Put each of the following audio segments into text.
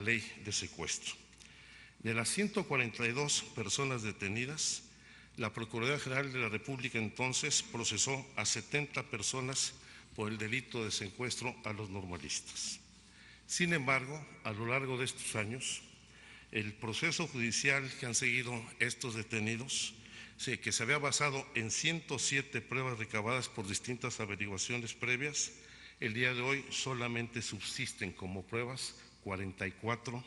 ley de secuestro. De las 142 personas detenidas, la Procuraduría General de la República entonces procesó a 70 personas por el delito de secuestro a los normalistas. Sin embargo, a lo largo de estos años, el proceso judicial que han seguido estos detenidos, que se había basado en 107 pruebas recabadas por distintas averiguaciones previas, el día de hoy solamente subsisten como pruebas 44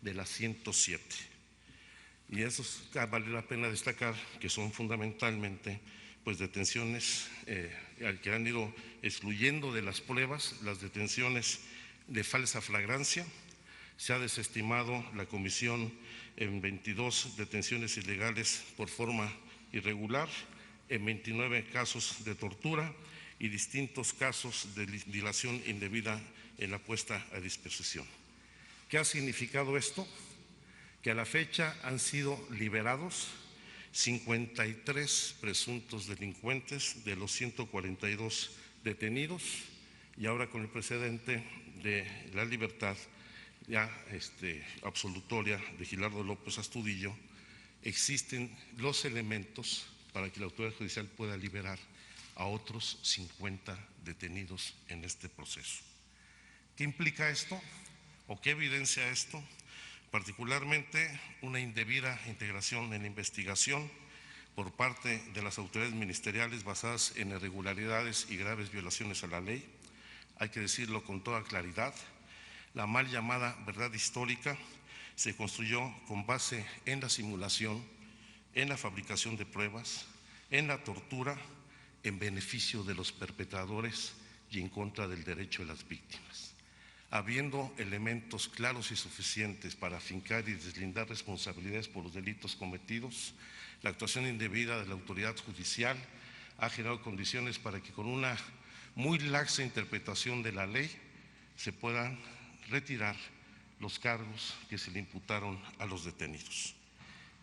de las 107. Y eso vale la pena destacar que son fundamentalmente detenciones que han ido excluyendo de las pruebas las detenciones de falsa flagrancia. Se ha desestimado la comisión en 22 detenciones ilegales por forma irregular, en 29 casos de tortura y distintos casos de dilación indebida en la puesta a disposición. ¿Qué ha significado esto? Que a la fecha han sido liberados 53 presuntos delincuentes de los 142 detenidos, y ahora con el precedente de la libertad ya absolutoria de Gilardo López Astudillo, existen los elementos para que la autoridad judicial pueda liberar a otros 50 detenidos en este proceso. ¿Qué implica esto o qué evidencia esto? Particularmente una indebida integración en la investigación por parte de las autoridades ministeriales basadas en irregularidades y graves violaciones a la ley. Hay que decirlo con toda claridad, la mal llamada verdad histórica se construyó con base en la simulación, en la fabricación de pruebas, en la tortura, en beneficio de los perpetradores y en contra del derecho de las víctimas. Habiendo elementos claros y suficientes para afincar y deslindar responsabilidades por los delitos cometidos, la actuación indebida de la autoridad judicial ha generado condiciones para que con una muy laxa interpretación de la ley se puedan retirar los cargos que se le imputaron a los detenidos.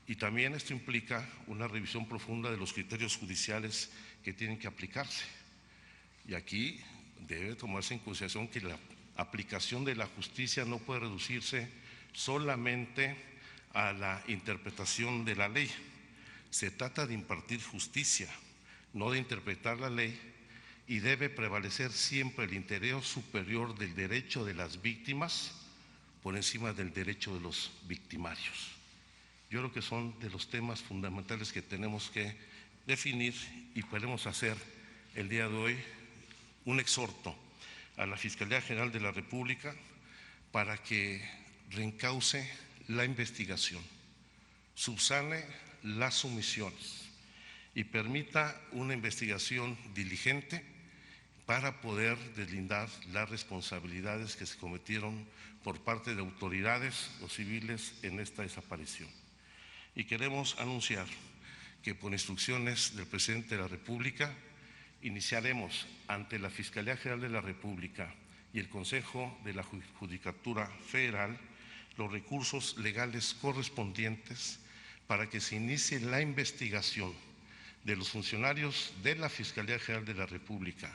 Y también esto implica una revisión profunda de los criterios judiciales que tienen que aplicarse. Y aquí debe tomarse en consideración que la aplicación de la justicia no puede reducirse solamente a la interpretación de la ley. Se trata de impartir justicia, no de interpretar la ley, y debe prevalecer siempre el interés superior del derecho de las víctimas por encima del derecho de los victimarios. Yo creo que son de los temas fundamentales que tenemos que definir, y podemos hacer el día de hoy un exhorto a la Fiscalía General de la República para que reencauce la investigación, subsane las omisiones y permita una investigación diligente para poder deslindar las responsabilidades que se cometieron por parte de autoridades o civiles en esta desaparición. Y queremos anunciar que por instrucciones del presidente de la República iniciaremos ante la Fiscalía General de la República y el Consejo de la Judicatura Federal los recursos legales correspondientes para que se inicie la investigación de los funcionarios de la Fiscalía General de la República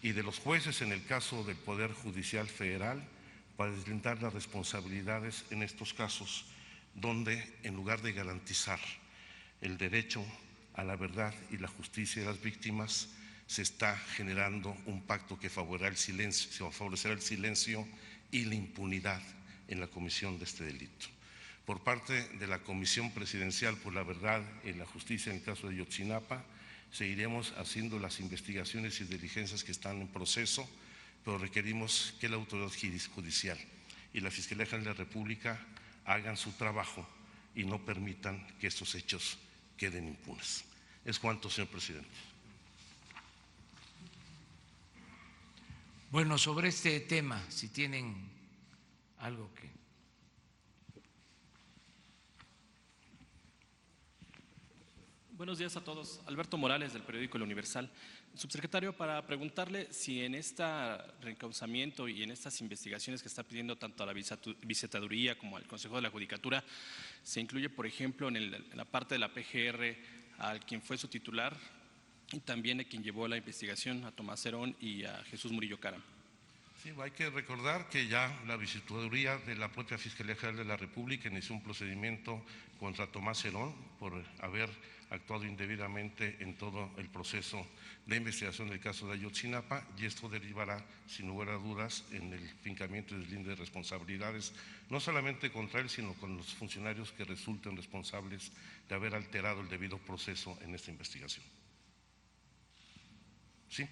y de los jueces en el caso del Poder Judicial Federal para deslindar las responsabilidades en estos casos, donde en lugar de garantizar el derecho a la verdad y la justicia de las víctimas, se está generando un pacto que favorecerá el silencio y la impunidad en la comisión de este delito. Por parte de la Comisión Presidencial por la Verdad y la Justicia en el caso de Ayotzinapa, seguiremos haciendo las investigaciones y diligencias que están en proceso, pero requerimos que la autoridad judicial y la Fiscalía General de la República hagan su trabajo y no permitan que estos hechos queden impunes. Es cuanto, señor presidente. Bueno, sobre este tema, si tienen algo que… Buenos días a todos. Alberto Morales, del periódico El Universal. Subsecretario, para preguntarle si en este reencauzamiento y en estas investigaciones que está pidiendo tanto a la Visitaduría como al Consejo de la Judicatura, se incluye, por ejemplo, en la parte de la PGR a quien fue su titular y también a quien llevó la investigación, a Tomás Herón y a Jesús Murillo Caram. Sí, hay que recordar que ya la Visitaduría de la propia Fiscalía General de la República inició un procedimiento contra Tomás Herón por haber actuado indebidamente en todo el proceso de investigación del caso de Ayotzinapa, y esto derivará, sin lugar a dudas, en el fincamiento y deslinde de responsabilidades, no solamente contra él, sino con los funcionarios que resulten responsables de haber alterado el debido proceso en esta investigación. Sí.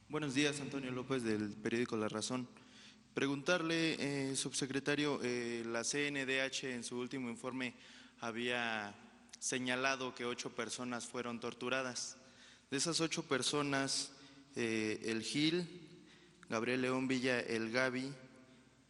Buenos días, Antonio López del periódico La Razón. Preguntarle, subsecretario, la CNDH en su último informe había señalado que 8 personas fueron torturadas. De esas 8 personas, el Gil, Gabriel León Villa, el Gaby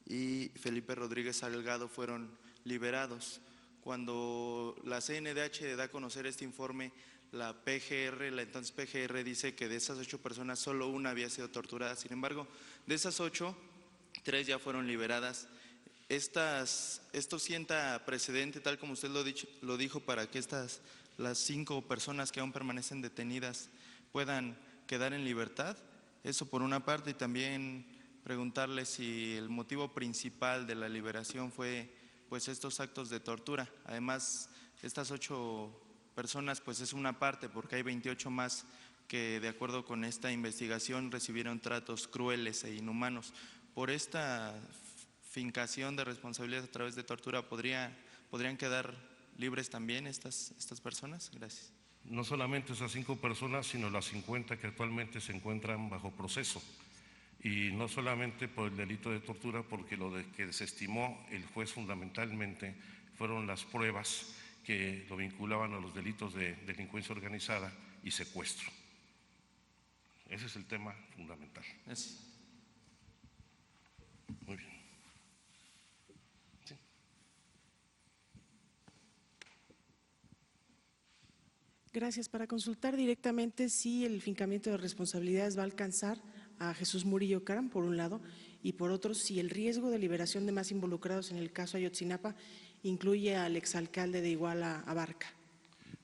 y Felipe Rodríguez Salgado fueron liberados. Cuando la CNDH da a conocer este informe, la PGR, la entonces PGR, dice que de esas 8 personas solo una había sido torturada. Sin embargo, de esas 8, 3 ya fueron liberadas. Esto sienta precedente, tal como usted lo dijo, para que las 5 personas que aún permanecen detenidas puedan quedar en libertad. Eso por una parte, y también preguntarle si el motivo principal de la liberación fue pues estos actos de tortura. Además, estas 8 personas pues es una parte, porque hay 28 más que, de acuerdo con esta investigación, recibieron tratos crueles e inhumanos. Por esta fincación de responsabilidades a través de tortura, ¿podrían quedar libres también estas personas? Gracias. No solamente esas 5 personas, sino las 50 que actualmente se encuentran bajo proceso. Y no solamente por el delito de tortura, porque lo que desestimó el juez fundamentalmente fueron las pruebas que lo vinculaban a los delitos de delincuencia organizada y secuestro. Ese es el tema fundamental. Gracias. Muy bien. Sí. Gracias. Para consultar directamente si el fincamiento de responsabilidades va a alcanzar a Jesús Murillo Caram, por un lado, y por otro, si el riesgo de liberación de más involucrados en el caso Ayotzinapa incluye al exalcalde de Iguala, Abarca.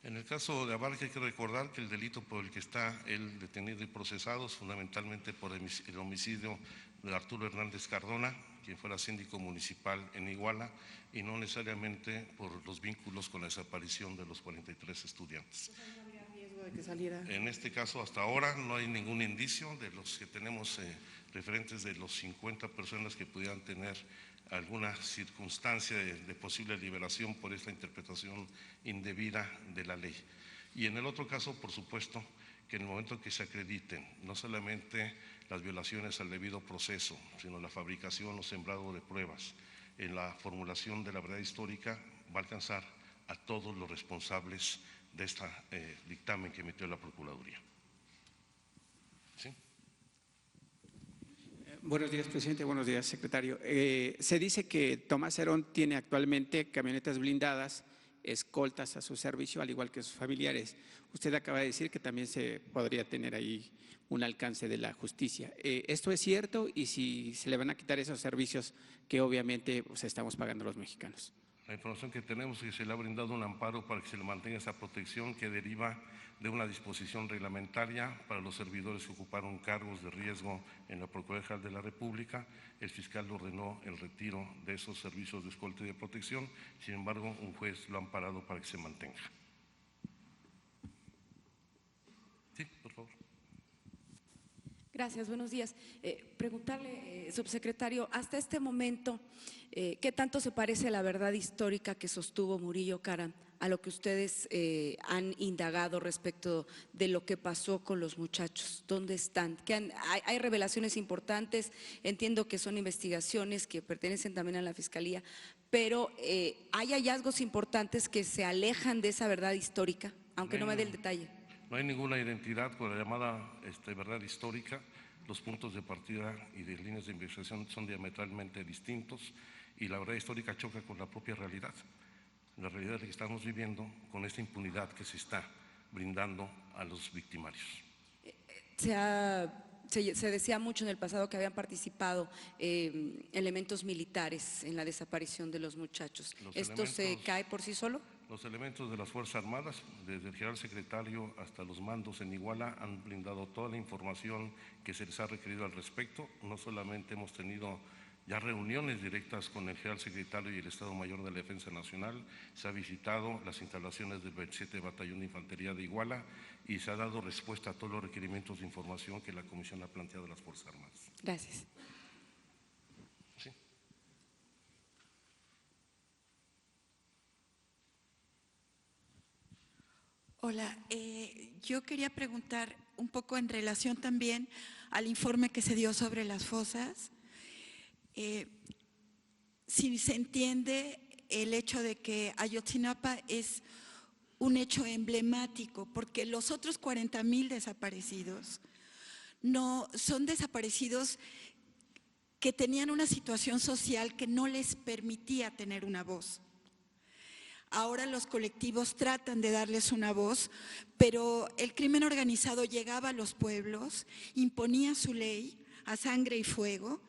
En el caso de Abarca hay que recordar que el delito por el que está él detenido y procesado es fundamentalmente por el homicidio de Arturo Hernández Cardona, quien fuera síndico municipal en Iguala, y no necesariamente por los vínculos con la desaparición de los 43 estudiantes. ¿No habría riesgo de que saliera? En este caso, hasta ahora no hay ningún indicio de los que tenemos referentes de los 50 personas que pudieran tener alguna circunstancia de posible liberación por esta interpretación indebida de la ley. Y en el otro caso, por supuesto, que en el momento que se acrediten no solamente las violaciones al debido proceso, sino la fabricación o sembrado de pruebas en la formulación de la verdad histórica, va a alcanzar a todos los responsables de este dictamen que emitió la Procuraduría. ¿Sí? Buenos días, presidente. Buenos días, secretario. Se dice que Tomás Herón tiene actualmente camionetas blindadas, escoltas a su servicio, al igual que sus familiares. Usted acaba de decir que también se podría tener ahí un alcance de la justicia. ¿Esto es cierto? Y si se le van a quitar esos servicios que obviamente pues, estamos pagando los mexicanos. La información que tenemos es que se le ha brindado un amparo para que se le mantenga esa protección que deriva de una disposición reglamentaria para los servidores que ocuparon cargos de riesgo en la Procuraduría General de la República. El fiscal ordenó el retiro de esos servicios de escolta y de protección, sin embargo, un juez lo ha amparado para que se mantenga. Sí, por favor. Gracias, buenos días. Preguntarle, subsecretario, hasta este momento, ¿qué tanto se parece a la verdad histórica que sostuvo Murillo Caram a lo que ustedes han indagado respecto de lo que pasó con los muchachos? ¿Dónde están? Hay revelaciones importantes, entiendo que son investigaciones que pertenecen también a la Fiscalía, pero ¿hay hallazgos importantes que se alejan de esa verdad histórica? Aunque no me dé el detalle. No hay ninguna identidad con la llamada verdad histórica. Los puntos de partida y de líneas de investigación son diametralmente distintos y la verdad histórica choca con la propia realidad. La realidad que estamos viviendo con esta impunidad que se está brindando a los victimarios. Se decía mucho en el pasado que habían participado elementos militares en la desaparición de los muchachos. ¿Esto se cae por sí solo? Los elementos de las Fuerzas Armadas, desde el general secretario hasta los mandos en Iguala, han brindado toda la información que se les ha requerido al respecto. No solamente hemos tenido ya reuniones directas con el general secretario y el Estado Mayor de la Defensa Nacional, se ha visitado las instalaciones del 27 Batallón de Infantería de Iguala y se ha dado respuesta a todos los requerimientos de información que la Comisión ha planteado a las Fuerzas Armadas. Gracias. Sí. Hola, yo quería preguntar un poco en relación también al informe que se dio sobre las fosas. Si se entiende el hecho de que Ayotzinapa es un hecho emblemático, porque los otros 40,000 desaparecidos no son desaparecidos que tenían una situación social que no les permitía tener una voz. Ahora los colectivos tratan de darles una voz, pero el crimen organizado llegaba a los pueblos, imponía su ley a sangre y fuego,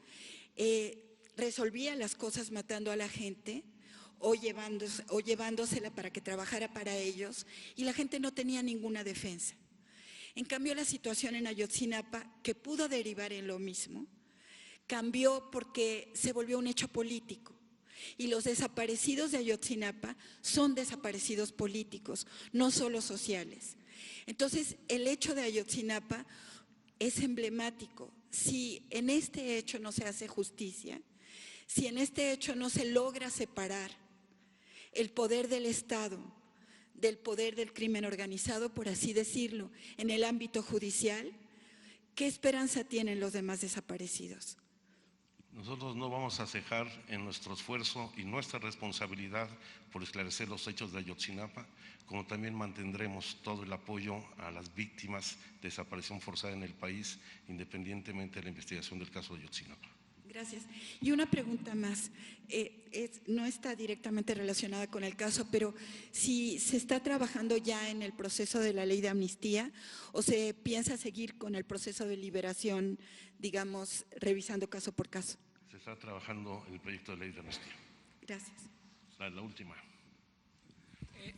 resolvía las cosas matando a la gente o llevándosela para que trabajara para ellos, y la gente no tenía ninguna defensa. En cambio, la situación en Ayotzinapa, que pudo derivar en lo mismo, cambió porque se volvió un hecho político. Y los desaparecidos de Ayotzinapa son desaparecidos políticos, no solo sociales. Entonces, el hecho de Ayotzinapa es emblemático. Si en este hecho no se hace justicia, si en este hecho no se logra separar el poder del Estado del poder del crimen organizado, por así decirlo, en el ámbito judicial, ¿qué esperanza tienen los demás desaparecidos? Nosotros no vamos a cejar en nuestro esfuerzo y nuestra responsabilidad por esclarecer los hechos de Ayotzinapa, como también mantendremos todo el apoyo a las víctimas de desaparición forzada en el país, independientemente de la investigación del caso de Ayotzinapa. Gracias. Y una pregunta más, no está directamente relacionada con el caso, pero si se está trabajando ya en el proceso de la ley de amnistía o se piensa seguir con el proceso de liberación, digamos, revisando caso por caso. Se está trabajando en el proyecto de ley de amnistía. Gracias. La última.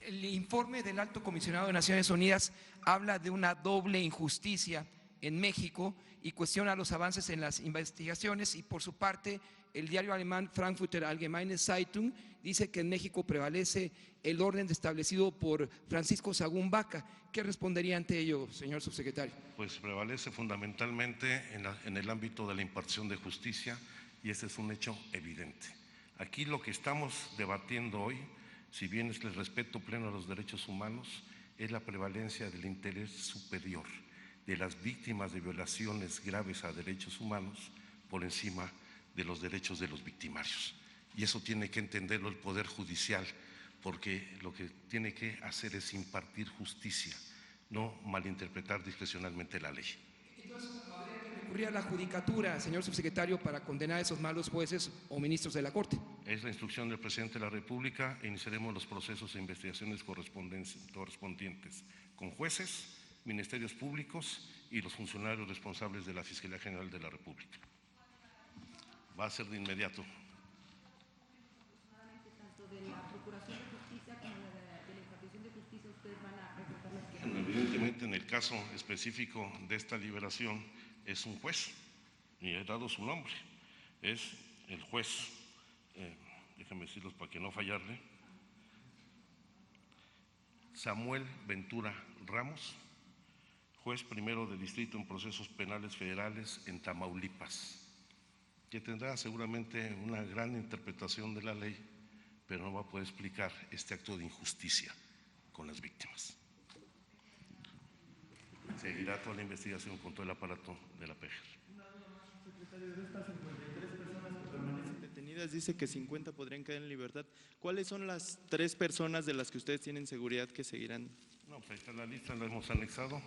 El informe del Alto Comisionado de Naciones Unidas habla de una doble injusticia en México y cuestiona los avances en las investigaciones, y por su parte el diario alemán Frankfurter Allgemeine Zeitung dice que en México prevalece el orden establecido por Francisco Sagún Baca. ¿Qué respondería ante ello, señor subsecretario? Pues prevalece fundamentalmente en el ámbito de la impartición de justicia, y ese es un hecho evidente. Aquí lo que estamos debatiendo hoy, si bien es el respeto pleno a los derechos humanos, es la prevalencia del interés superior de las víctimas de violaciones graves a derechos humanos por encima de los derechos de los victimarios. Y eso tiene que entenderlo el Poder Judicial, porque lo que tiene que hacer es impartir justicia, no malinterpretar discrecionalmente la ley. Entonces, ¿habría que recurrir a la judicatura, señor subsecretario, para condenar a esos malos jueces o ministros de la Corte? Es la instrucción del Presidente de la República e iniciaremos los procesos de investigaciones correspondientes con jueces, ministerios públicos y los funcionarios responsables de la Fiscalía General de la República. Va a ser de inmediato. Tanto de la Procuración de Justicia como de la impartición de justicia, ustedes van a reportar las quejas. Evidentemente, en el caso específico de esta liberación es un juez, y he dado su nombre, es el juez, déjenme decirlos para que no fallarle, Samuel Ventura Ramos, juez primero de distrito en procesos penales federales en Tamaulipas, que tendrá seguramente una gran interpretación de la ley, pero no va a poder explicar este acto de injusticia con las víctimas. Seguirá toda la investigación con todo el aparato de la PGR. Secretario, de estas 53 personas que permanecen detenidas, dice que 50 podrían quedar en libertad. ¿Cuáles son las 3 personas de las que ustedes tienen seguridad que seguirán? No, pues ahí está la lista, la hemos anexado.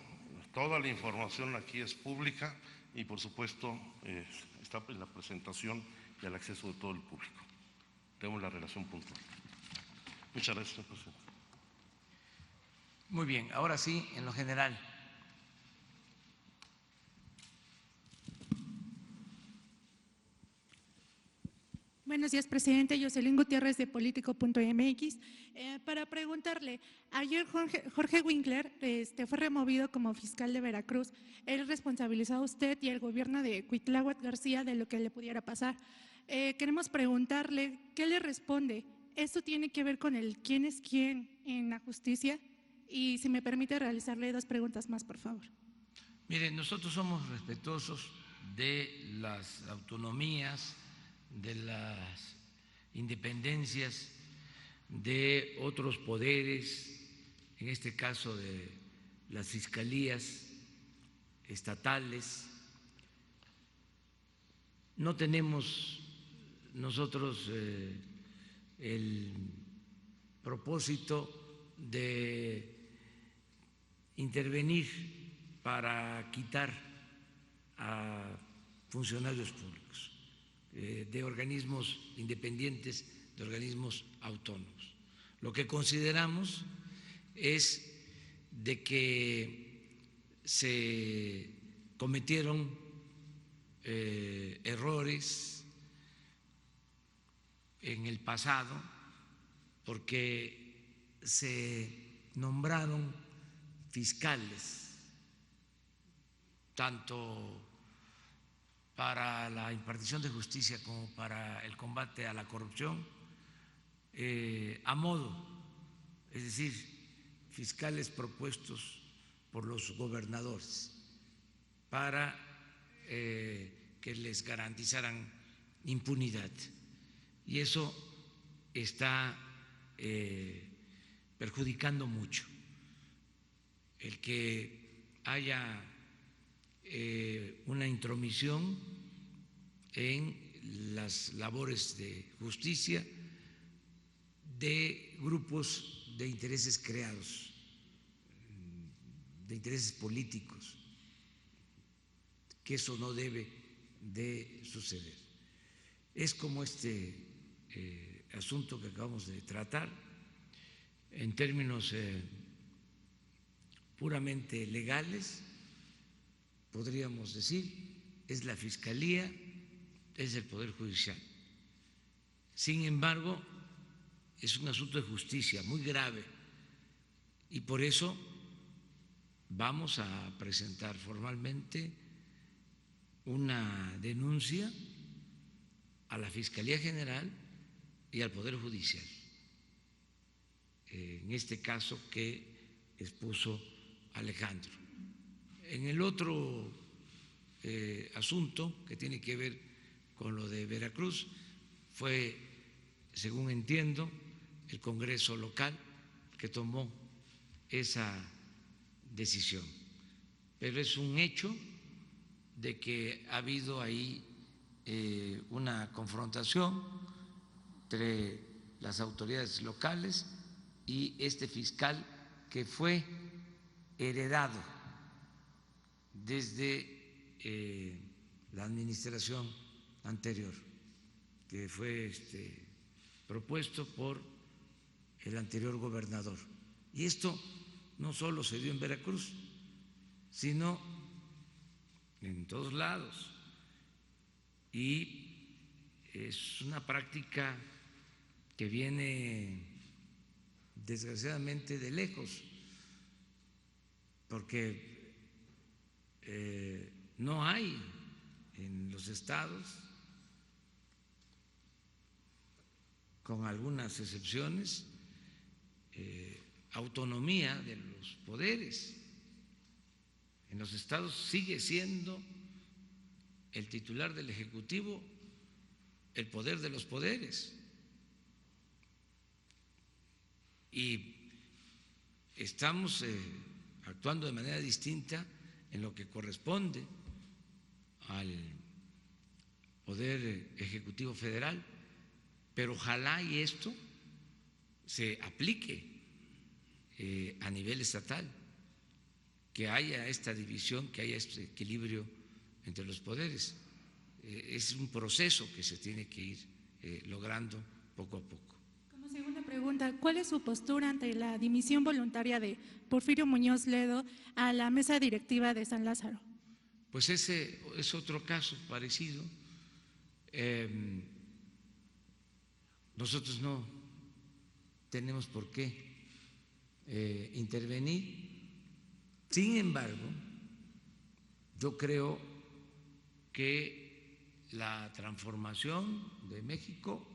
Toda la información aquí es pública y, por supuesto, está en la presentación y al acceso de todo el público. Tenemos la relación puntual. Muchas gracias, señor presidente. Muy bien, ahora sí, en lo general. Buenos días, presidente. Jocelyn Gutiérrez de Político.mx. Para preguntarle, ayer Jorge Winkler fue removido como fiscal de Veracruz. Él responsabilizó a usted y al gobierno de Cuitláhuac García de lo que le pudiera pasar. Queremos preguntarle, ¿qué le responde? ¿Esto tiene que ver con el quién es quién en la justicia? Y si me permite realizarle 2 preguntas más, por favor. Miren, nosotros somos respetuosos de las autonomías, de las independencias de otros poderes, en este caso de las fiscalías estatales. No tenemos nosotros el propósito de intervenir para quitar a funcionarios públicos de organismos independientes, de organismos autónomos. Lo que consideramos es de que se cometieron errores en el pasado porque se nombraron fiscales tanto para la impartición de justicia como para el combate a la corrupción a modo, es decir, fiscales propuestos por los gobernadores para que les garantizaran impunidad. Y eso está perjudicando mucho. El que haya una intromisión en las labores de justicia de grupos de intereses creados, de intereses políticos, que eso no debe de suceder. Es como este asunto que acabamos de tratar, en términos puramente legales, podríamos decir, es la Fiscalía, es el Poder Judicial. Sin embargo, es un asunto de justicia muy grave y por eso vamos a presentar formalmente una denuncia a la Fiscalía General y al Poder Judicial, en este caso que expuso Alejandro. En el otro asunto que tiene que ver con lo de Veracruz, fue, según entiendo, el Congreso local que tomó esa decisión. Pero es un hecho de que ha habido ahí una confrontación entre las autoridades locales y este fiscal que fue heredado desde la administración anterior, que fue propuesto por el anterior gobernador. Y esto no solo se dio en Veracruz, sino en todos lados. Y es una práctica que viene desgraciadamente de lejos, porque no hay en los estados, con algunas excepciones, autonomía de los poderes. En los estados sigue siendo el titular del Ejecutivo el poder de los poderes. Y estamos actuando de manera distinta en lo que corresponde al Poder Ejecutivo Federal, pero ojalá y esto se aplique a nivel estatal, que haya esta división, que haya este equilibrio entre los poderes. Es un proceso que se tiene que ir logrando poco a poco. Como segunda pregunta, ¿cuál es su postura ante la dimisión voluntaria de Porfirio Muñoz Ledo a la mesa directiva de San Lázaro? Pues ese es otro caso parecido. nosotros no tenemos por qué intervenir. Sin embargo, yo creo que la transformación de México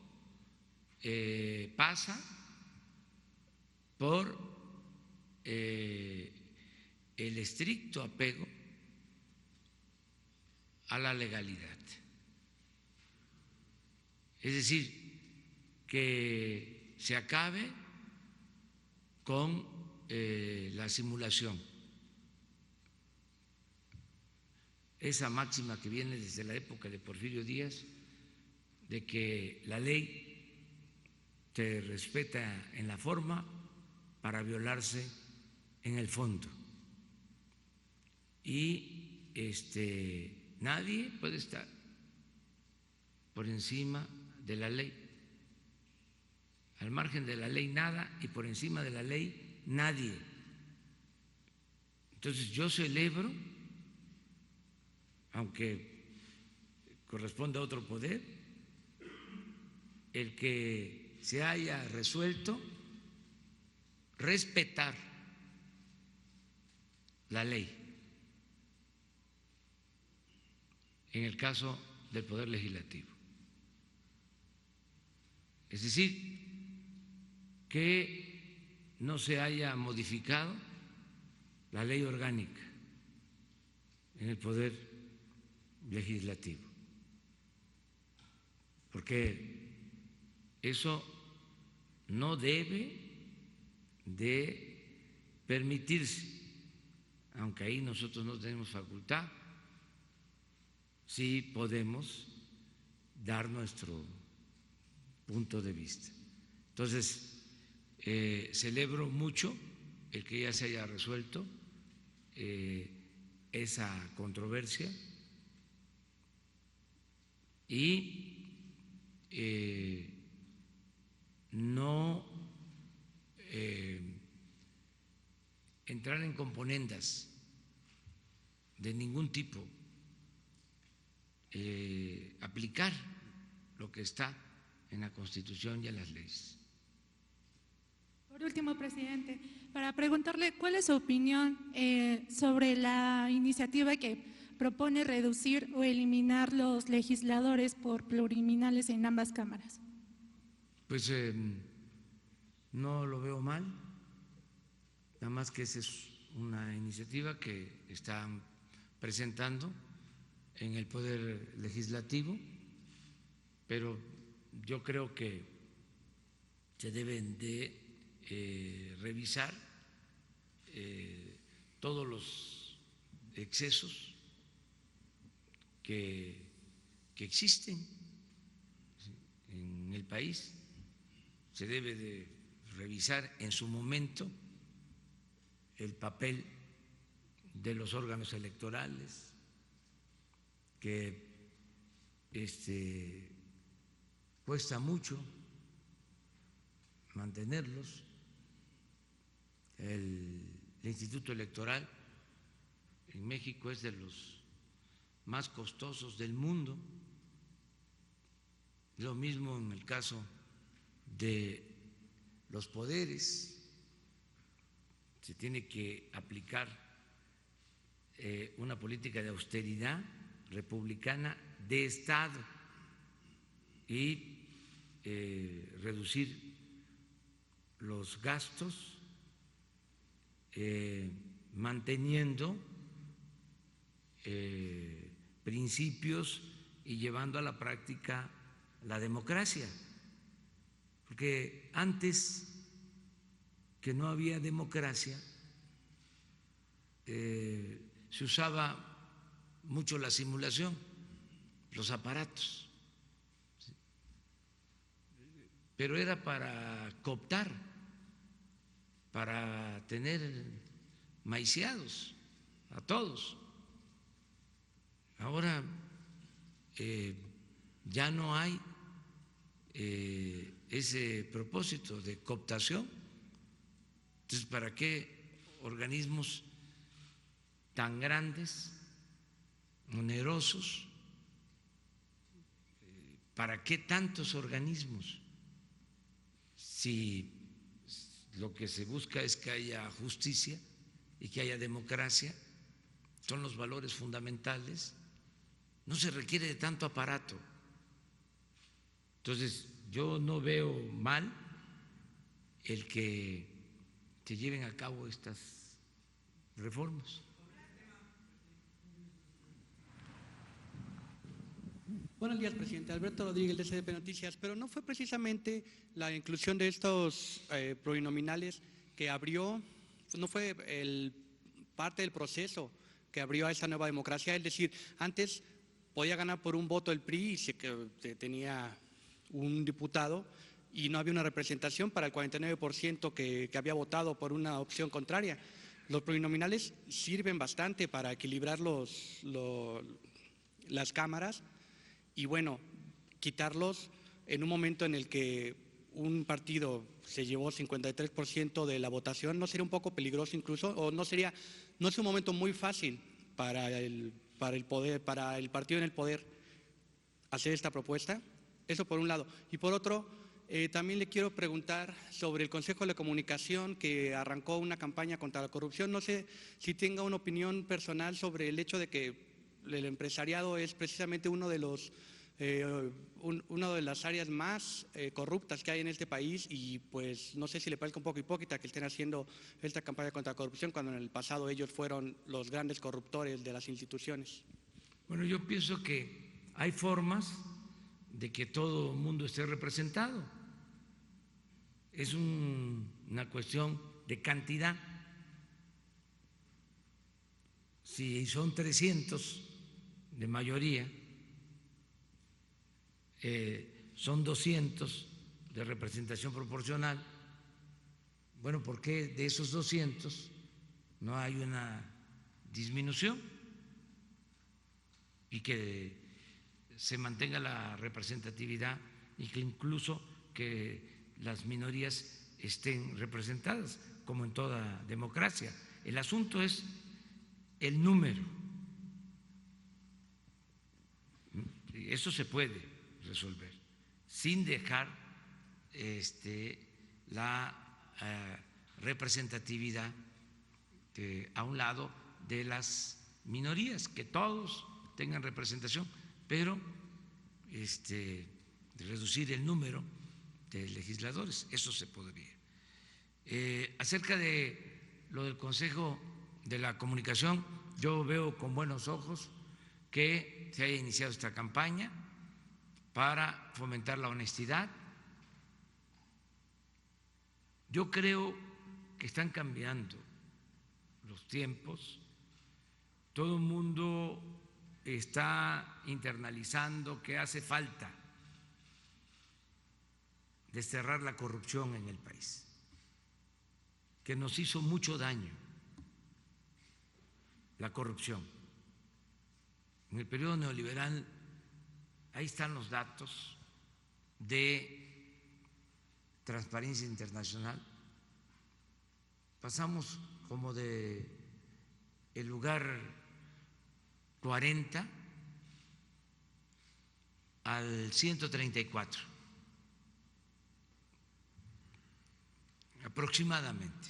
pasa por el estricto apego a la legalidad. Es decir, que se acabe con la simulación. Esa máxima que viene desde la época de Porfirio Díaz, de que la ley se respeta en la forma para violarse en el fondo. Y nadie puede estar por encima de la ley. Al margen de la ley nada y por encima de la ley nadie. Entonces yo celebro, aunque corresponde a otro poder, el que se haya resuelto respetar la ley en el caso del Poder Legislativo. Es decir, que no se haya modificado la ley orgánica en el Poder Legislativo, porque eso no debe de permitirse, aunque ahí nosotros no tenemos facultad, sí podemos dar nuestro punto de vista. Entonces, celebro mucho el que ya se haya resuelto esa controversia y no entrar en componendas de ningún tipo, aplicar lo que está en la Constitución y en las leyes. Por último, presidente, para preguntarle cuál es su opinión sobre la iniciativa que propone reducir o eliminar los legisladores por plurinominales en ambas cámaras. Pues no lo veo mal, nada más que esa es una iniciativa que están presentando en el Poder Legislativo, pero yo creo que se deben de revisar todos los excesos que existen en el país. Se debe de revisar en su momento el papel de los órganos electorales, que cuesta mucho mantenerlos. El Instituto Electoral en México es de los más costosos del mundo. Lo mismo en el caso de los poderes. Se tiene que aplicar una política de austeridad republicana de Estado y reducir los gastos, manteniendo principios y llevando a la práctica la democracia. Porque antes que no había democracia, se usaba mucho la simulación, los aparatos, ¿sí? Pero era para cooptar, para tener maiciados a todos. Ahora ya no hay ese propósito de cooptación. Entonces, ¿para qué organismos tan grandes, onerosos? ¿Para qué tantos organismos si lo que se busca es que haya justicia y que haya democracia, son los valores fundamentales, no se requiere de tanto aparato. Entonces, yo no veo mal el que se lleven a cabo estas reformas. Buenos días, presidente. Alberto Rodríguez, de SDP Noticias. Pero no fue precisamente la inclusión de estos plurinominales que abrió, no fue parte del proceso que abrió a esta nueva democracia. Es decir, antes podía ganar por un voto el PRI y se tenía un diputado y no había una representación para el 49% que había votado por una opción contraria. Los plurinominales sirven bastante para equilibrar las cámaras y, bueno, quitarlos en un momento en el que un partido se llevó 53% de la votación, ¿no sería un poco peligroso incluso? ¿O no es un momento muy fácil para el partido en el poder hacer esta propuesta? Eso por un lado. Y por otro, también le quiero preguntar sobre el Consejo de la Comunicación, que arrancó una campaña contra la corrupción. No sé si tenga una opinión personal sobre el hecho de que el empresariado es precisamente una de las áreas más corruptas que hay en este país, y pues no sé si le parezca un poco hipócrita que estén haciendo esta campaña contra la corrupción cuando en el pasado ellos fueron los grandes corruptores de las instituciones. Bueno, yo pienso que hay formas de que todo el mundo esté representado. Es una cuestión de cantidad. Si son 300 de mayoría, son 200 de representación proporcional. Bueno, ¿por qué de esos 200 no hay una disminución y que se mantenga la representatividad y que incluso que las minorías estén representadas, como en toda democracia? El asunto es el número. Eso se puede resolver sin dejar la representatividad a un lado de las minorías, que todos tengan representación, pero reducir el número de legisladores, eso se podría. Acerca de lo del Consejo de la Comunicación, yo veo con buenos ojos que se haya iniciado esta campaña para fomentar la honestidad. Yo creo que están cambiando los tiempos, todo el mundo está internalizando que hace falta desterrar la corrupción en el país, que nos hizo mucho daño la corrupción. En el periodo neoliberal, ahí están los datos de Transparencia Internacional, pasamos como de el lugar 40 al 134 aproximadamente,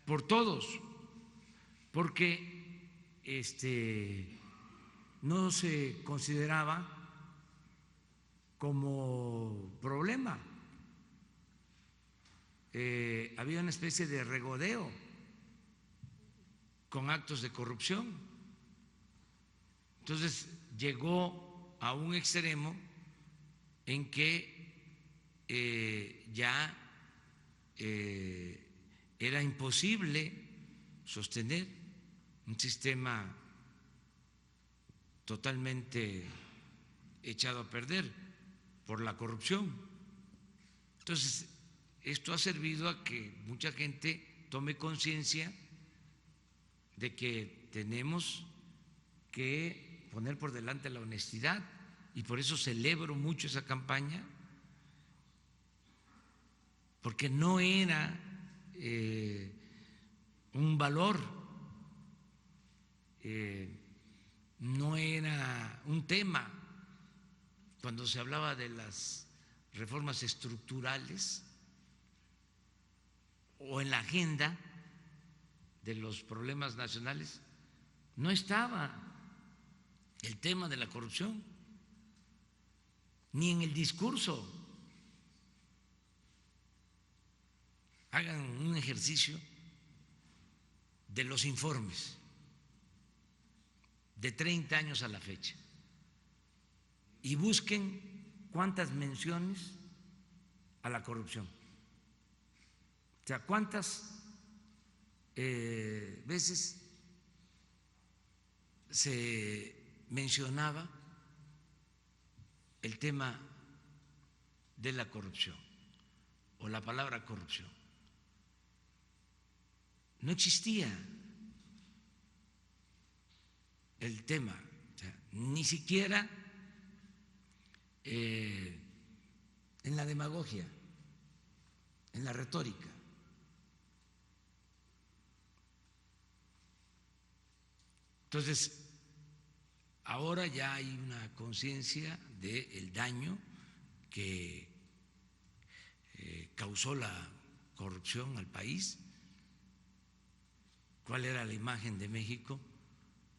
por todos, porque no se consideraba como problema. Había una especie de regodeo con actos de corrupción. Entonces llegó a un extremo en que ya era imposible sostener un sistema totalmente echado a perder por la corrupción. Entonces, esto ha servido a que mucha gente tome conciencia de que tenemos que poner por delante la honestidad, y por eso celebro mucho esa campaña, porque no era un valor, no era un tema cuando se hablaba de las reformas estructurales o en la agenda de los problemas nacionales no estaba el tema de la corrupción, ni en el discurso. Hagan un ejercicio de los informes de 30 años a la fecha y busquen cuántas menciones a la corrupción. O sea, cuántas veces se mencionaba el tema de la corrupción o la palabra corrupción. No existía el tema, o sea, ni siquiera en la demagogia, en la retórica. Entonces, ahora ya hay una conciencia del daño que causó la corrupción al país. ¿Cuál era la imagen de México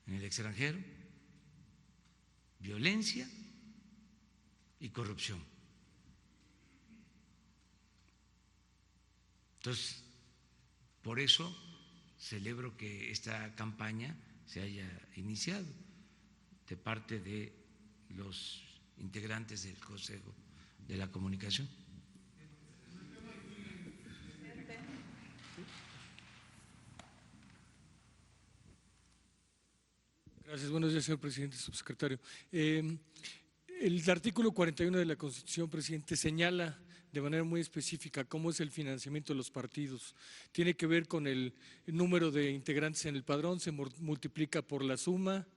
en el extranjero? Violencia y corrupción. Entonces, por eso celebro que esta campaña se haya iniciado de parte de los integrantes del Consejo de la Comunicación. Gracias. Buenos días, señor presidente, subsecretario. El artículo 41 de la Constitución, presidente, señala de manera muy específica cómo es el financiamiento de los partidos. Tiene que ver con el número de integrantes en el padrón, se multiplica por la suma,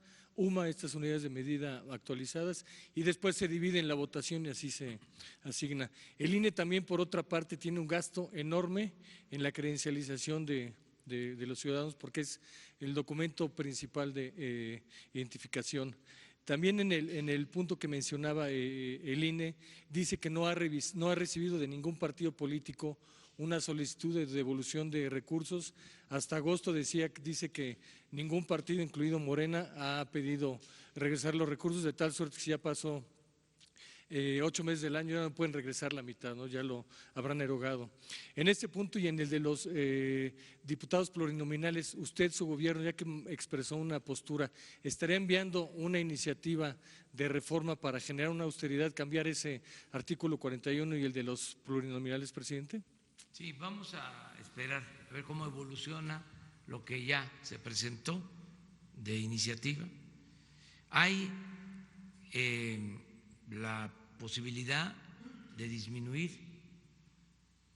estas unidades de medida actualizadas, y después se divide en la votación y así se asigna. El INE también, por otra parte, tiene un gasto enorme en la credencialización de los ciudadanos porque es el documento principal de identificación. También en el punto que mencionaba el INE, dice que no ha recibido de ningún partido político una solicitud de devolución de recursos. Hasta agosto dice que ningún partido, incluido Morena, ha pedido regresar los recursos, de tal suerte que si ya pasó 8 meses del año, ya no pueden regresar la mitad, ¿no? Ya lo habrán erogado. En este punto y en el de los diputados plurinominales, usted, su gobierno, ya que expresó una postura, ¿estaría enviando una iniciativa de reforma para generar una austeridad, cambiar ese artículo 41 y el de los plurinominales, presidente? Sí, vamos a esperar a ver cómo evoluciona lo que ya se presentó de iniciativa. Hay la posibilidad de disminuir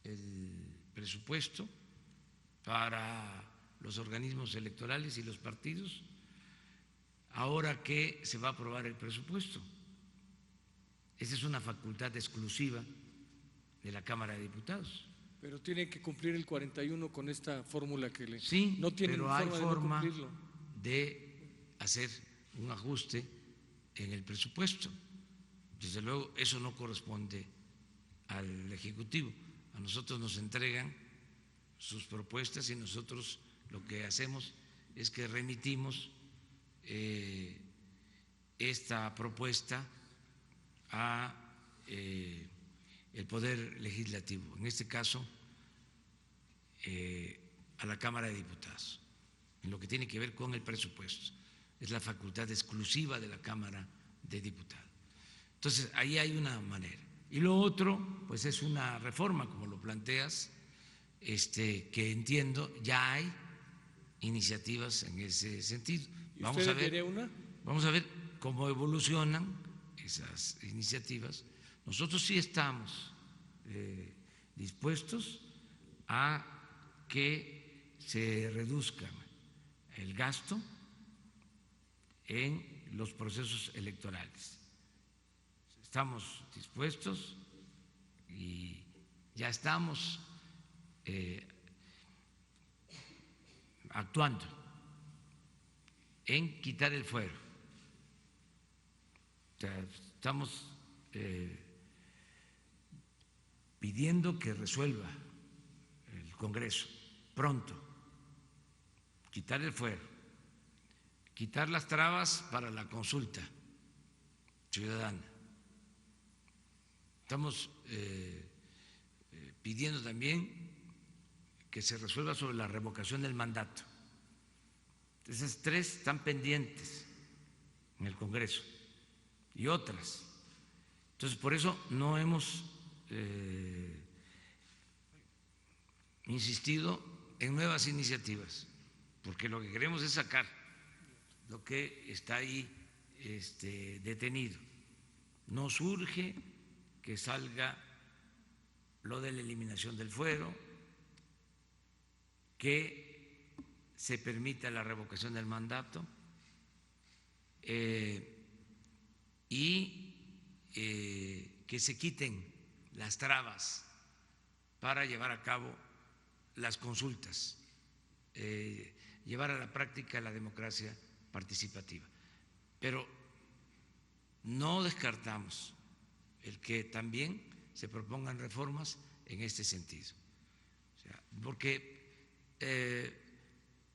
el presupuesto para los organismos electorales y los partidos ahora que se va a aprobar el presupuesto. Esa es una facultad exclusiva de la Cámara de Diputados. Pero tiene que cumplir el 41 con esta fórmula que le… Sí, no tiene pero hay forma de no cumplirlo. De hacer un ajuste en el presupuesto. Desde luego, eso no corresponde al Ejecutivo. A nosotros nos entregan sus propuestas y nosotros lo que hacemos es que remitimos esta propuesta a el Poder Legislativo, en este caso a la Cámara de Diputados, en lo que tiene que ver con el presupuesto. Es la facultad exclusiva de la Cámara de Diputados. Entonces, ahí hay una manera. Y lo otro, pues es una reforma, como lo planteas, que entiendo ya hay iniciativas en ese sentido. Vamos a ver cómo evolucionan esas iniciativas. Nosotros sí estamos dispuestos a que se reduzca el gasto en los procesos electorales. Estamos dispuestos y ya estamos actuando en quitar el fuero. O sea, estamos pidiendo que resuelva el Congreso pronto, quitar el fuero, quitar las trabas para la consulta ciudadana. Estamos pidiendo también que se resuelva sobre la revocación del mandato. Esas tres están pendientes en el Congreso y otras. Entonces, por eso no hemos insistido en nuevas iniciativas, porque lo que queremos es sacar lo que está ahí detenido. Nos urge que salga lo de la eliminación del fuero, que se permita la revocación del mandato y que se quiten las trabas para llevar a cabo las consultas, llevar a la práctica la democracia participativa. Pero no descartamos el que también se propongan reformas en este sentido. O sea, porque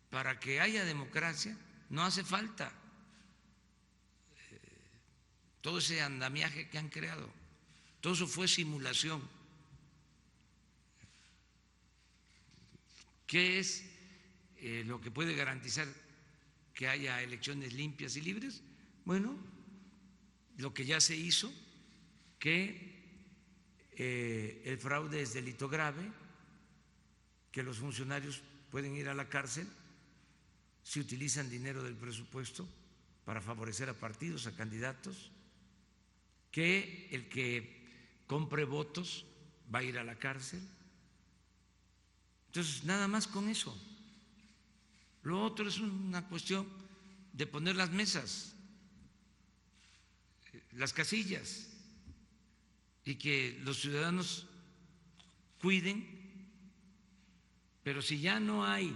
para que haya democracia no hace falta todo ese andamiaje que han creado. Todo eso fue simulación. ¿Qué es lo que puede garantizar que haya elecciones limpias y libres? Bueno, lo que ya se hizo, que el fraude es delito grave, que los funcionarios pueden ir a la cárcel si utilizan dinero del presupuesto para favorecer a partidos, a candidatos, que el que compre votos va a ir a la cárcel. Entonces, nada más con eso. Lo otro es una cuestión de poner las mesas, las casillas, y que los ciudadanos cuiden, pero si ya no hay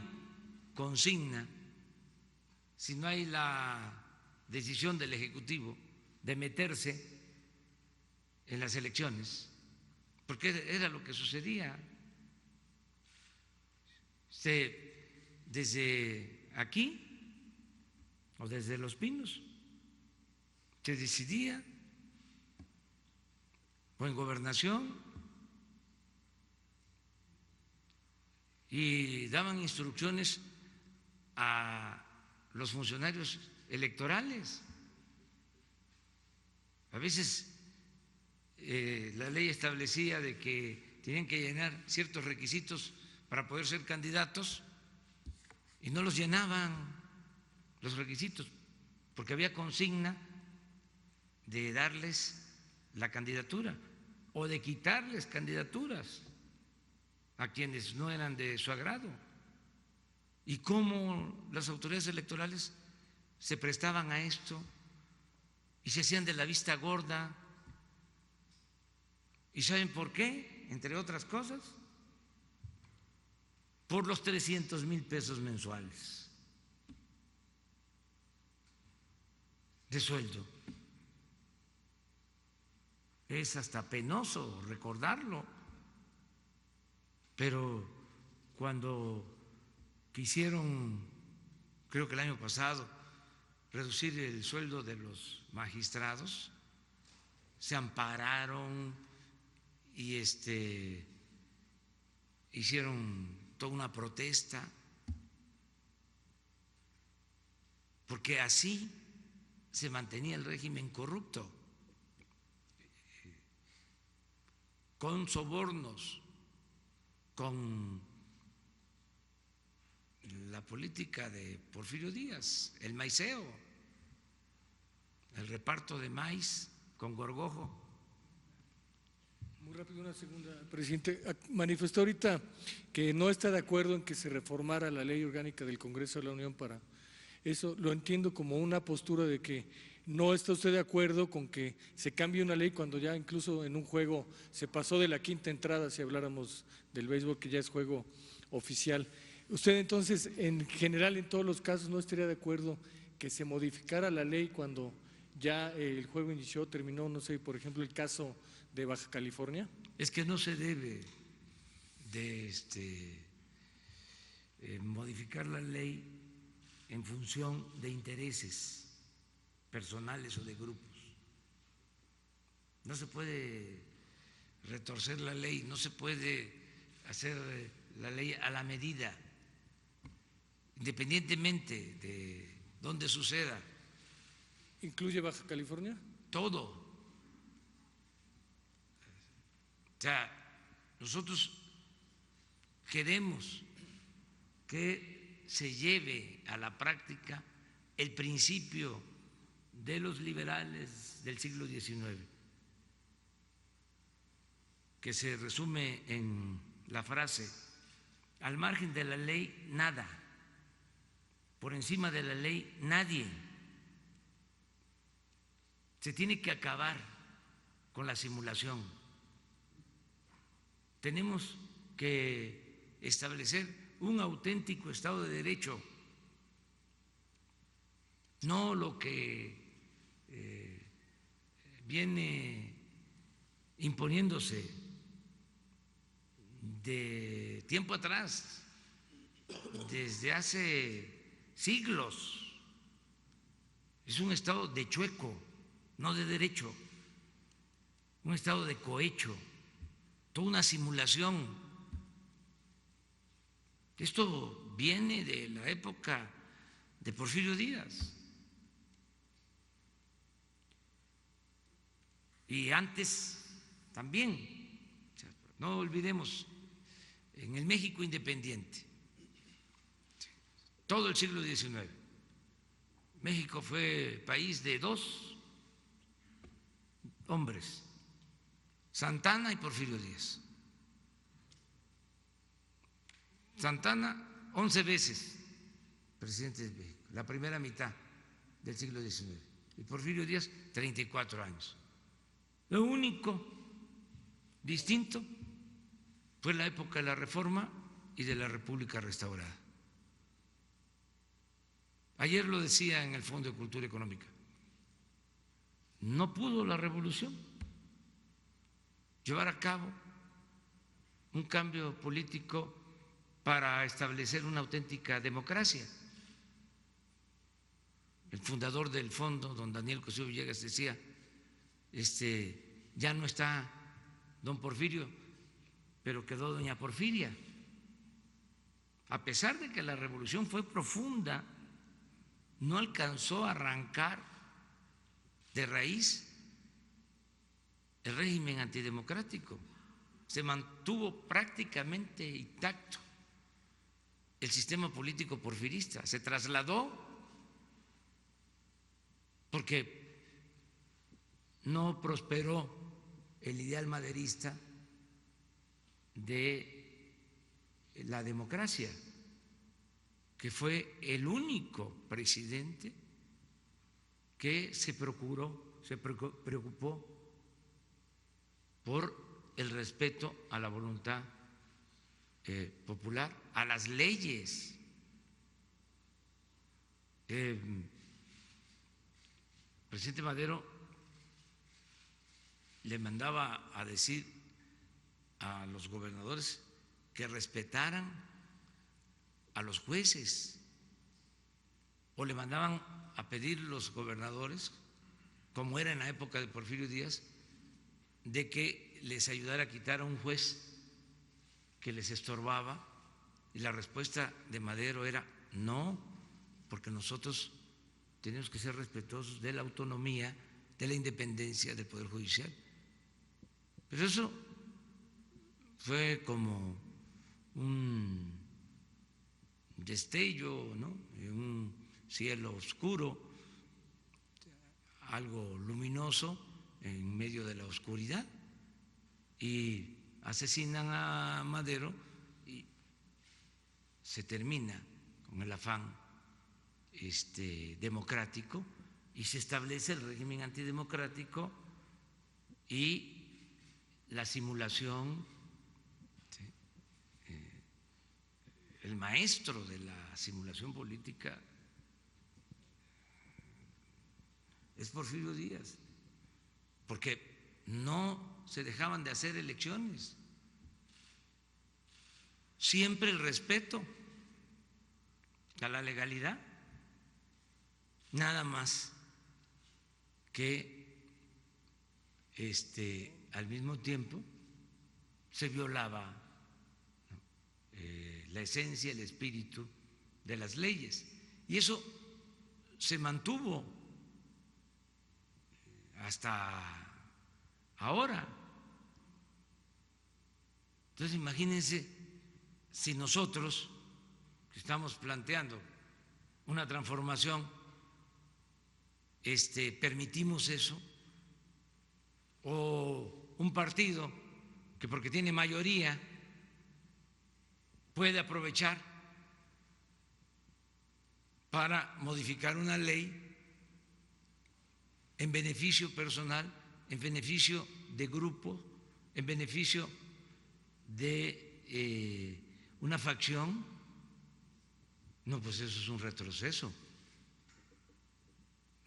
consigna, si no hay la decisión del Ejecutivo de meterse en las elecciones, porque era lo que sucedía, desde aquí o desde Los Pinos se decidía, o en Gobernación, y daban instrucciones a los funcionarios electorales. A veces la ley establecía de que tenían que llenar ciertos requisitos para poder ser candidatos y no los llenaban los requisitos, porque había consigna de darles la candidatura o de quitarles candidaturas a quienes no eran de su agrado. Y cómo las autoridades electorales se prestaban a esto y se hacían de la vista gorda. ¿Y saben por qué? Entre otras cosas, por los 300,000 pesos mensuales de sueldo. Es hasta penoso recordarlo, pero cuando quisieron, creo que el año pasado, reducir el sueldo de los magistrados, se ampararon y hicieron toda una protesta, porque así se mantenía el régimen corrupto, con sobornos, con la política de Porfirio Díaz, el maiceo, el reparto de maíz con gorgojo. Muy rápido, una segunda, presidente. Manifestó ahorita que no está de acuerdo en que se reformara la ley orgánica del Congreso de la Unión para eso. Lo entiendo como una postura de que no está usted de acuerdo con que se cambie una ley cuando ya incluso en un juego se pasó de la quinta entrada, si habláramos del béisbol, que ya es juego oficial. ¿Usted entonces, en general, en todos los casos, no estaría de acuerdo que se modificara la ley cuando ya el juego inició, terminó, no sé, por ejemplo, el caso de Baja California? Es que no se debe de modificar la ley en función de intereses personales o de grupos. No se puede retorcer la ley, no se puede hacer la ley a la medida, independientemente de dónde suceda. ¿Incluye Baja California? Todo. O sea, nosotros queremos que se lleve a la práctica el principio de los liberales del siglo XIX, que se resume en la frase: al margen de la ley, nada; por encima de la ley, nadie. Se tiene que acabar con la simulación. Tenemos que establecer un auténtico Estado de Derecho, no lo que viene imponiéndose de tiempo atrás, desde hace siglos. Es un Estado de chueco, no de derecho, un Estado de cohecho, toda una simulación. Esto viene de la época de Porfirio Díaz. Y antes también, no olvidemos, en el México independiente, todo el siglo XIX, México fue país de dos hombres, Santana y Porfirio Díaz. Santana 11 veces presidente de México, la primera mitad del siglo XIX, y Porfirio Díaz 34 años. Lo único distinto fue la época de la Reforma y de la República restaurada. Ayer lo decía en el Fondo de Cultura Económica, no pudo la revolución llevar a cabo un cambio político para establecer una auténtica democracia. El fundador del fondo, don Daniel Cosío Villegas, decía: ya no está don Porfirio, pero quedó doña Porfiria. A pesar de que la revolución fue profunda, no alcanzó a arrancar de raíz el régimen antidemocrático. Se mantuvo prácticamente intacto el sistema político porfirista. Se trasladó porque no prosperó el ideal maderista de la democracia, que fue el único presidente que se preocupó por el respeto a la voluntad popular, a las leyes. El presidente Madero le mandaba a decir a los gobernadores que respetaran a los jueces, o le mandaban a pedir los gobernadores, como era en la época de Porfirio Díaz, de que les ayudara a quitar a un juez que les estorbaba, y la respuesta de Madero era no, porque nosotros tenemos que ser respetuosos de la autonomía, de la independencia del Poder Judicial. Pero eso fue como un destello, ¿no?, en un cielo oscuro, algo luminoso en medio de la oscuridad, y asesinan a Madero y se termina con el afán democrático y se establece el régimen antidemocrático y la simulación. El maestro de la simulación política es Porfirio Díaz, porque no se dejaban de hacer elecciones. Siempre el respeto a la legalidad, nada más que al mismo tiempo se violaba la esencia, el espíritu de las leyes, y eso se mantuvo hasta ahora. Entonces imagínense si nosotros que estamos planteando una transformación permitimos eso, o un partido que porque tiene mayoría puede aprovechar para modificar una ley en beneficio personal, en beneficio de grupo, en beneficio de una facción. No, pues eso es un retroceso.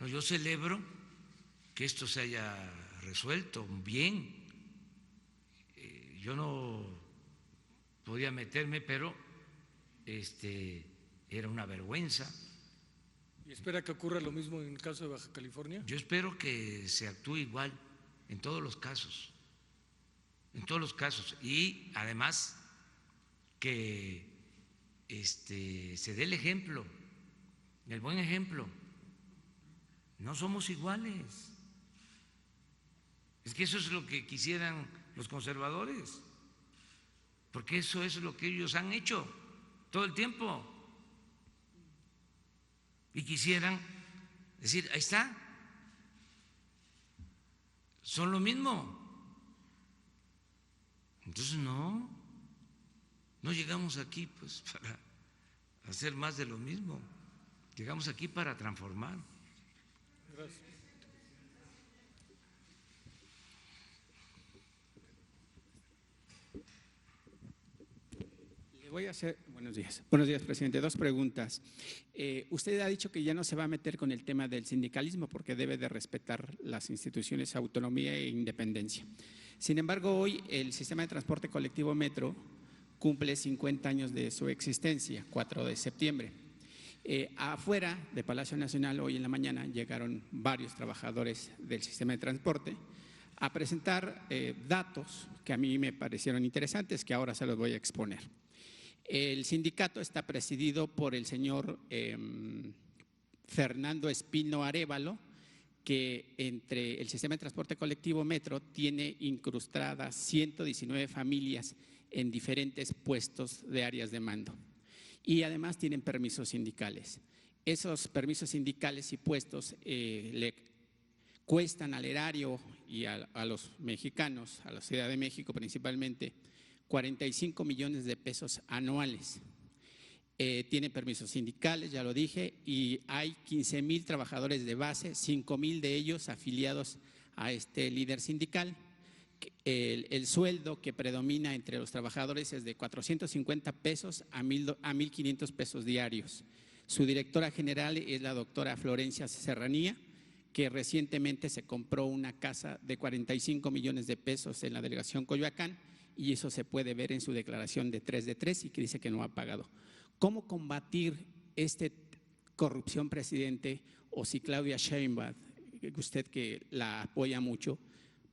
No, yo celebro que esto se haya resuelto bien. Yo no podía meterme, pero era una vergüenza. ¿Y espera que ocurra lo mismo en el caso de Baja California? Yo espero que se actúe igual en todos los casos, y además que se dé el ejemplo, el buen ejemplo. No somos iguales. Es que eso es lo que quisieran los conservadores, porque eso es lo que ellos han hecho todo el tiempo. Y quisieran decir, ahí está, son lo mismo. Entonces no llegamos aquí pues para hacer más de lo mismo, llegamos aquí para transformar. Gracias. Le voy a hacer, buenos días, presidente. Dos preguntas. Usted ha dicho que ya no se va a meter con el tema del sindicalismo porque debe de respetar las instituciones, autonomía e independencia. Sin embargo, hoy el sistema de transporte colectivo Metro cumple 50 años de su existencia, 4 de septiembre. Afuera de Palacio Nacional, hoy en la mañana, llegaron varios trabajadores del sistema de transporte a presentar datos que a mí me parecieron interesantes, que ahora se los voy a exponer. El sindicato está presidido por el señor Fernando Espino Arévalo, que entre el sistema de transporte colectivo Metro tiene incrustadas 119 familias en diferentes puestos de áreas de mando. Y además tienen permisos sindicales. Esos permisos sindicales y puestos le cuestan al erario y a los mexicanos, a la Ciudad de México principalmente, 45 millones de pesos anuales. Tienen permisos sindicales, ya lo dije, y hay 15,000 trabajadores de base, 5,000 de ellos afiliados a este líder sindical. El sueldo que predomina entre los trabajadores es de 450 pesos a 1,500 pesos diarios. Su directora general es la doctora Florencia Serranía, que recientemente se compró una casa de 45 millones de pesos en la delegación Coyoacán, y eso se puede ver en su declaración de 3 de 3 y que dice que no ha pagado. ¿Cómo combatir esta corrupción, presidente? O si Claudia Sheinbaum, usted que la apoya mucho,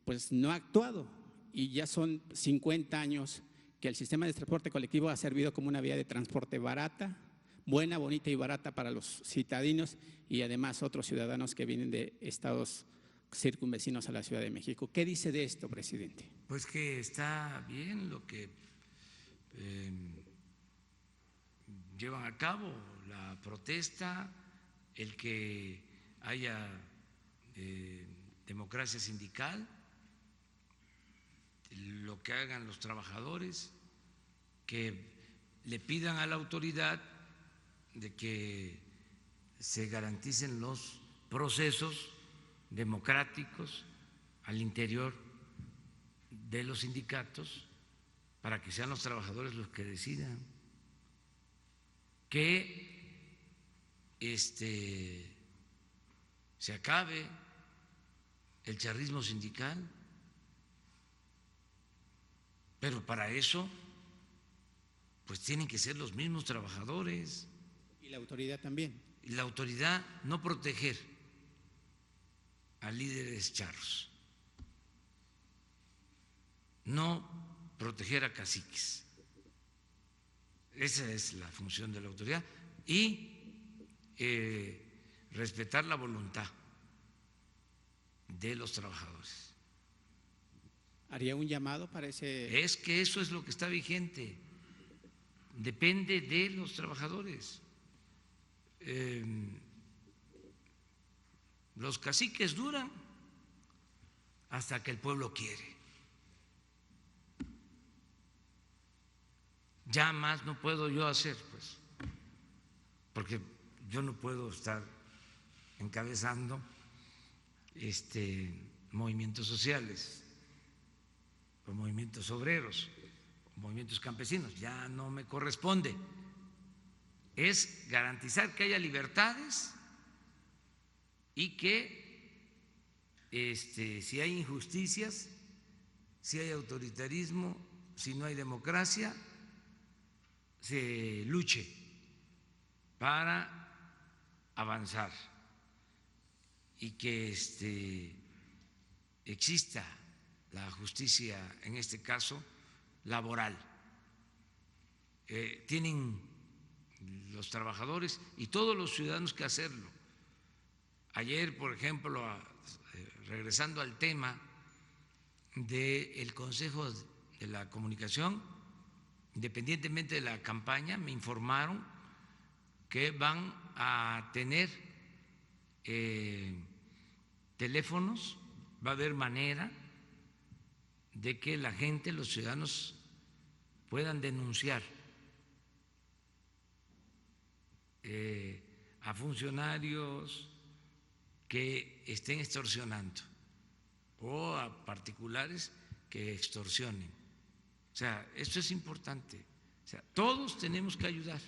pues no ha actuado, y ya son 50 años que el sistema de transporte colectivo ha servido como una vía de transporte barata, buena, bonita y barata para los citadinos y además otros ciudadanos que vienen de estados circunvecinos a la Ciudad de México. ¿Qué dice de esto, presidente? Pues que está bien lo que llevan a cabo, la protesta, el que haya democracia sindical, lo que hagan los trabajadores, que le pidan a la autoridad de que se garanticen los procesos democráticos al interior de los sindicatos para que sean los trabajadores los que decidan, que se acabe el charrismo sindical. Pero para eso, pues tienen que ser los mismos trabajadores. Y la autoridad también. Y la autoridad no proteger a líderes charros, no proteger a caciques. Esa es la función de la autoridad y respetar la voluntad de los trabajadores. ¿Haría un llamado para ese...? Es que eso es lo que está vigente. Depende de los trabajadores. Los caciques duran hasta que el pueblo quiere. Ya más no puedo yo hacer, pues, porque yo no puedo estar encabezando movimientos sociales, o movimientos obreros, o movimientos campesinos. Ya no me corresponde. Es garantizar que haya libertades y que si hay injusticias, si hay autoritarismo, si no hay democracia, se luche para avanzar y que exista la justicia, en este caso laboral. Tienen los trabajadores y todos los ciudadanos que hacerlo. Ayer, por ejemplo, regresando al tema del Consejo de la Comunicación, independientemente de la campaña, me informaron que van a tener teléfonos, va a haber manera de que la gente, los ciudadanos, puedan denunciar a funcionarios que estén extorsionando o a particulares que extorsionen. O sea, esto es importante. O sea, todos tenemos que ayudar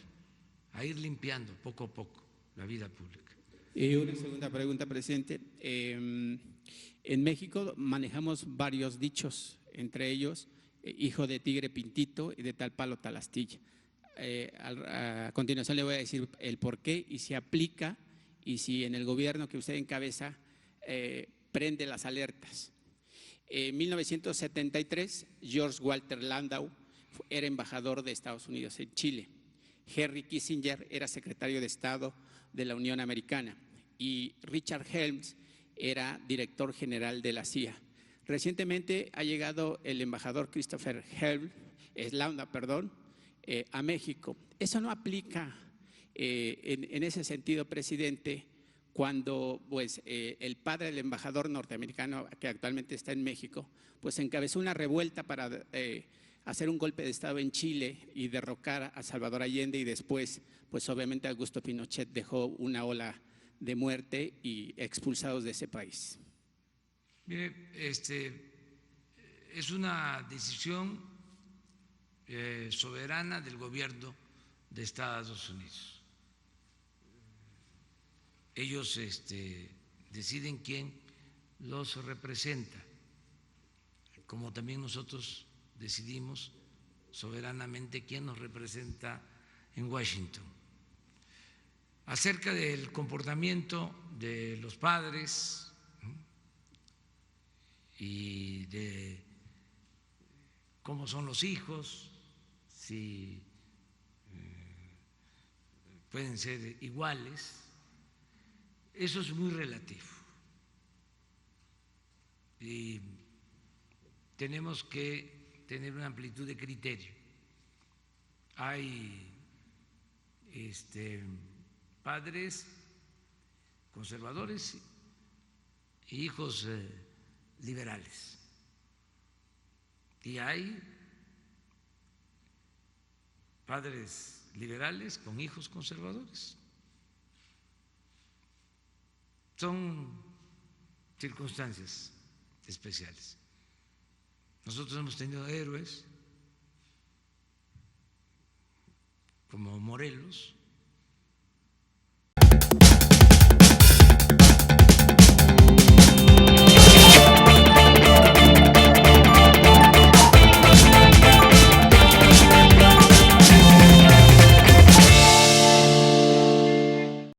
a ir limpiando poco a poco la vida pública. Y una segunda pregunta, presidente. En México manejamos varios dichos, entre ellos, hijo de tigre pintito y de tal palo tal astilla. A continuación le voy a decir el por qué y si aplica y si en el gobierno que usted encabeza prende las alertas. En 1973, George Walter Landau era embajador de Estados Unidos en Chile. Henry Kissinger era secretario de Estado de la Unión Americana y Richard Helms era director general de la CIA. Recientemente ha llegado el embajador Christopher Landau, a México. Eso no aplica en ese sentido, presidente, cuando pues, el padre del embajador norteamericano que actualmente está en México, pues encabezó una revuelta para hacer un golpe de Estado en Chile y derrocar a Salvador Allende y después, pues obviamente Augusto Pinochet dejó una ola de muerte y expulsados de ese país. Mire, es una decisión soberana del gobierno de Estados Unidos. Ellos deciden quién los representa, como también nosotros decidimos soberanamente quién nos representa en Washington. Acerca del comportamiento de los padres y de cómo son los hijos, si pueden ser iguales, eso es muy relativo y tenemos que tener una amplitud de criterio. Hay padres conservadores e hijos liberales y hay padres liberales con hijos conservadores. Son circunstancias especiales. Nosotros hemos tenido héroes como Morelos,